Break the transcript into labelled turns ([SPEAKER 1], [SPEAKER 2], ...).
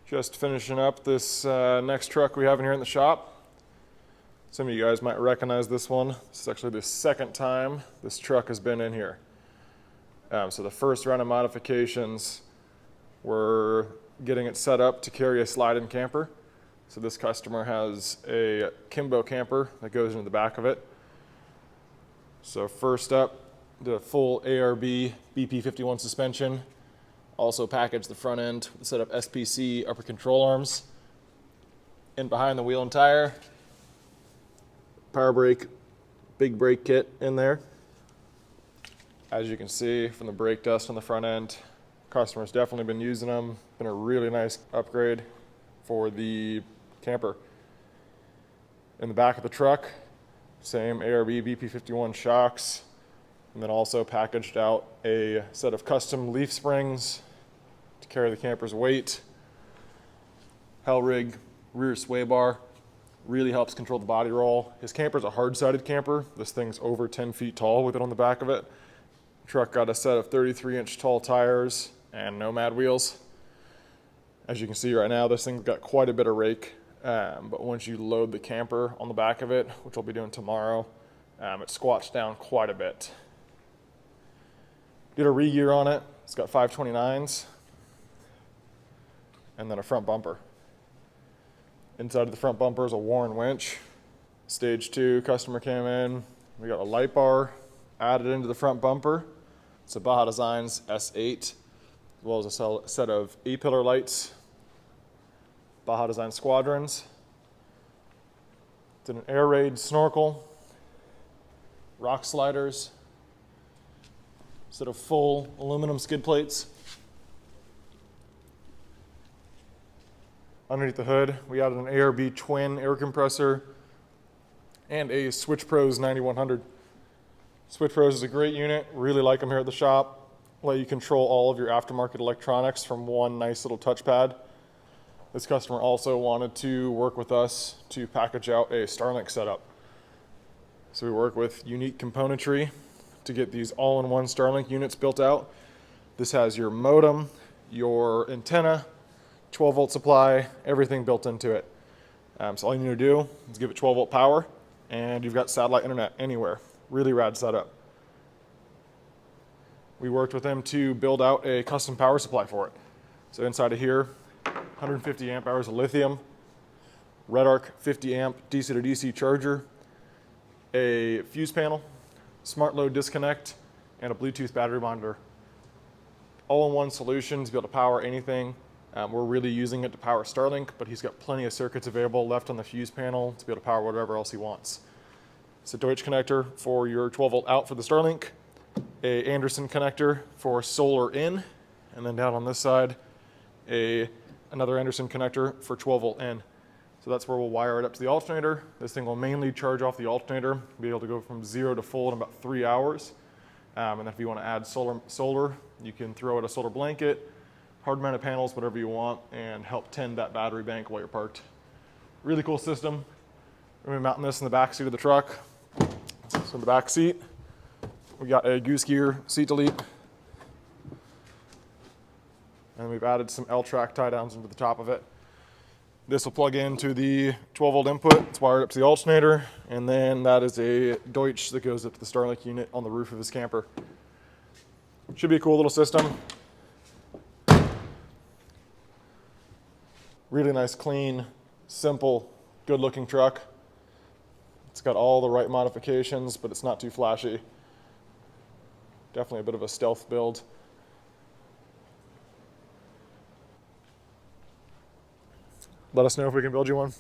[SPEAKER 1] Just finishing up this next truck we have in here in the shop. Some of you guys might recognize this one. This is actually the second time this truck has been in here. So the first round of modifications were getting it set up to carry a slide-in camper. So this customer has a Kimbo camper that goes into the back of it. So first up, did a full ARB BP-51 suspension. Also packaged the front end with a set of SPC upper control arms. In behind the wheel and tire, Powerbrake big brake kit in there. As you can see from the brake dust on the front end, customer's definitely been using them. Been a really nice upgrade for the camper. In the back of the truck, same ARB BP-51 shocks, and then also packaged out a set of custom leaf springs to carry the camper's weight. Hellrig rear sway bar really helps control the body roll. His camper's a hard-sided camper. This thing's over 10 feet tall with it on the back of it. The truck got a set of 33-inch tall tires and Nomad wheels. As you can see right now, this thing's got quite a bit of rake, but once you load the camper on the back of it, which I'll be doing tomorrow, it squats down quite a bit. Did a re-gear on it. It's got 529s and then a front bumper. Inside of the front bumper is a Warren winch. Stage 2 customer came in. We got a light bar added into the front bumper. It's a Baja Designs S8, as well as a set of A-pillar lights, Baja Design Squadrons. Did an air raid snorkel, rock sliders, set of full aluminum skid plates. Underneath the hood, we added an ARB twin air compressor and a Switch Pros 9100. Switch Pros is a great unit. Really like them here at the shop. Let you control all of your aftermarket electronics from one nice little touchpad. This customer also wanted to work with us to package out a Starlink setup. So we work with unique componentry to get these all-in-one Starlink units built out. This has your modem, your antenna, 12-volt supply, everything built into it. So all you need to do is give it 12-volt power, and you've got satellite internet anywhere. Really rad setup. We worked with them to build out a custom power supply for it. So inside of here, 150 amp hours of lithium, Red Arc 50 amp DC to DC charger, a fuse panel, smart load disconnect, and a Bluetooth battery monitor. All-in-one solution to be able to power anything. We're really using it to power Starlink, but he's got plenty of circuits available left on the fuse panel to be able to power whatever else he wants. It's a Deutsch connector for your 12-volt out for the Starlink, a Anderson connector for solar in, and then down on this side, another Anderson connector for 12-volt in. So that's where we'll wire it up to the alternator. This thing will mainly charge off the alternator, be able to go from 0 to full in about 3 hours. And then if you want to add solar, you can throw it a solar blanket, hard mounted panels, whatever you want, and help tend that battery bank while you're parked. Really cool system. We're gonna be mounting this in the back seat of the truck. So in the back seat, we got a goose gear seat delete. And we've added some L-track tie downs into the top of it. This will plug into the 12-volt input. It's wired up to the alternator, and then that is a Deutsch that goes up to the Starlink unit on the roof of his camper. Should be a cool little system. Really nice, clean, simple, good-looking truck. It's got all the right modifications, but it's not too flashy. Definitely a bit of a stealth build. Let us know if we can build you one.